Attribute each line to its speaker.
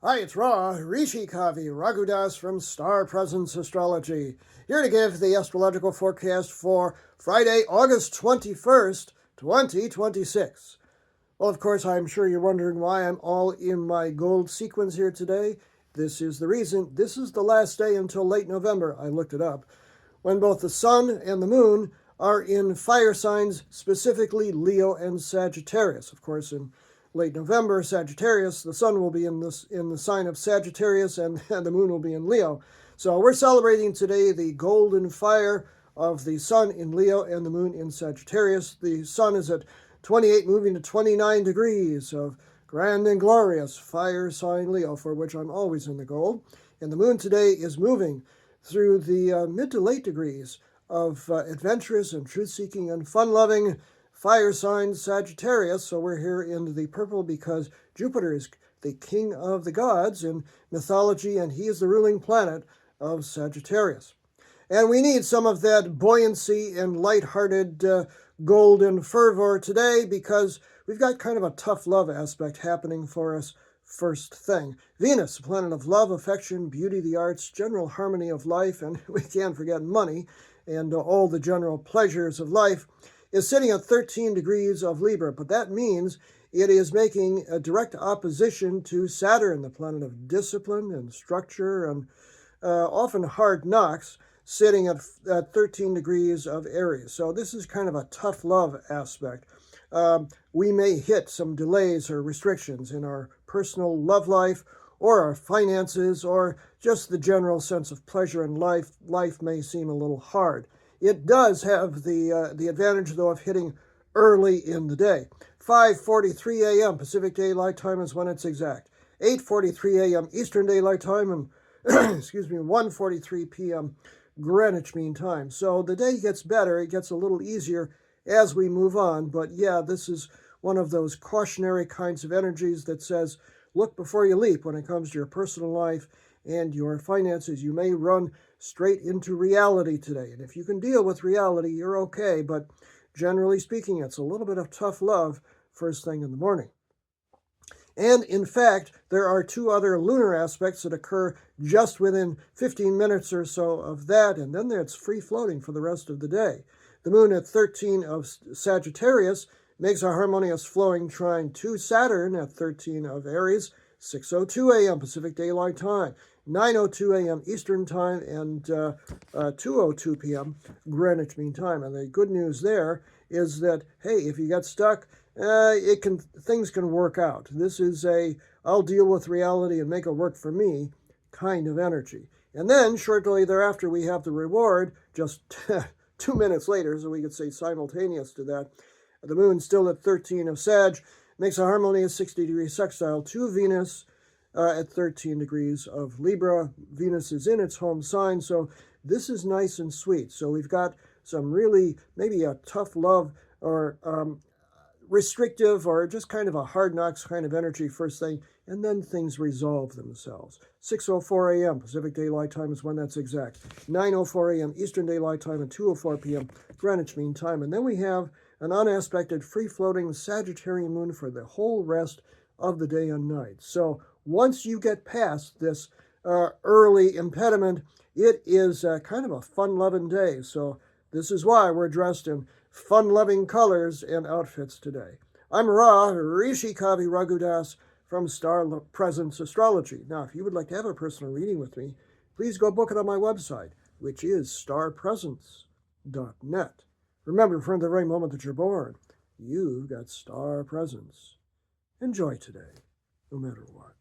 Speaker 1: Hi, it's Rishi Kavi Raghudas from Star Presence Astrology, here to give the astrological forecast for Friday, August 21st, 2026. Well, of course, I'm sure you're wondering why I'm all in my gold sequins here today. This is the reason. This is the last day until late November, I looked it up, when both the Sun and the Moon are in fire signs, specifically Leo and Sagittarius. Of course, in late November, Sagittarius, the Sun will be in the sign of Sagittarius, and the Moon will be in Leo. So we're celebrating today the golden fire of the Sun in Leo and the Moon in Sagittarius. The Sun is at 28, moving to 29 degrees of grand and glorious fire sign Leo, for which I'm always in the gold. And the Moon today is moving through the mid to late degrees of adventurous and truth-seeking and fun-loving fire sign Sagittarius. So we're here in the purple because Jupiter is the king of the gods in mythology, and he is the ruling planet of Sagittarius. And we need some of that buoyancy and lighthearted golden fervor today because we've got kind of a tough love aspect happening for us. First thing, Venus, the planet of love, affection, beauty, the arts, general harmony of life, and we can't forget money and all the general pleasures of life, is sitting at 13 degrees of Libra, but that means it is making a direct opposition to Saturn, the planet of discipline and structure and often hard knocks, sitting at 13 degrees of Aries. So this is kind of a tough love aspect. We may hit some delays or restrictions in our personal love life or our finances or just the general sense of pleasure in life. Life may seem a little hard. It does have the advantage, though, of hitting early in the day. 5:43 a.m. Pacific Daylight Time is when it's exact. 8:43 a.m. Eastern Daylight Time and, 1:43 p.m. Greenwich Mean Time. So the day gets better. It gets a little easier as we move on. But yeah, this is one of those cautionary kinds of energies that says, look before you leap when it comes to your personal life and your finances. You may run straight into reality today. And if you can deal with reality, you're okay. But generally speaking, it's a little bit of tough love first thing in the morning. And in fact, there are two other lunar aspects that occur just within 15 minutes or so of that. And then it's free floating for the rest of the day. The Moon at 13 of Sagittarius makes a harmonious flowing trine to Saturn at 13 of Aries, 6:02 a.m. Pacific Daylight Time, 9:02 a.m. Eastern Time, and 2:02 p.m. Greenwich Mean Time. And the good news there is that, hey, if you get stuck, things can work out. This is I'll deal with reality and make it work for me kind of energy. And then shortly thereafter, we have the reward just 2 minutes later, so we could say simultaneous to that. The Moon still at 13 of Sag makes a harmonious 60-degree sextile to Venus at 13 degrees of Libra. Venus is in its home sign, so this is nice and sweet. So we've got some really maybe a tough love or restrictive or just kind of a hard knocks kind of energy first thing, and then things resolve themselves. 6:04 a.m. Pacific Daylight Time is when that's exact. 9:04 a.m. Eastern Daylight Time and 2:04 p.m. Greenwich Mean Time. And then we have an unaspected, free-floating Sagittarian moon for the whole rest of the day and night. So once you get past this early impediment, it is kind of a fun-loving day. So this is why we're dressed in fun-loving colors and outfits today. I'm Rishi Kavi Raghudas from Star Presence Astrology. Now, if you would like to have a personal reading with me, please go book it on my website, which is starpresence.net. Remember, from the very moment that you're born, you've got star presence. Enjoy today, no matter what.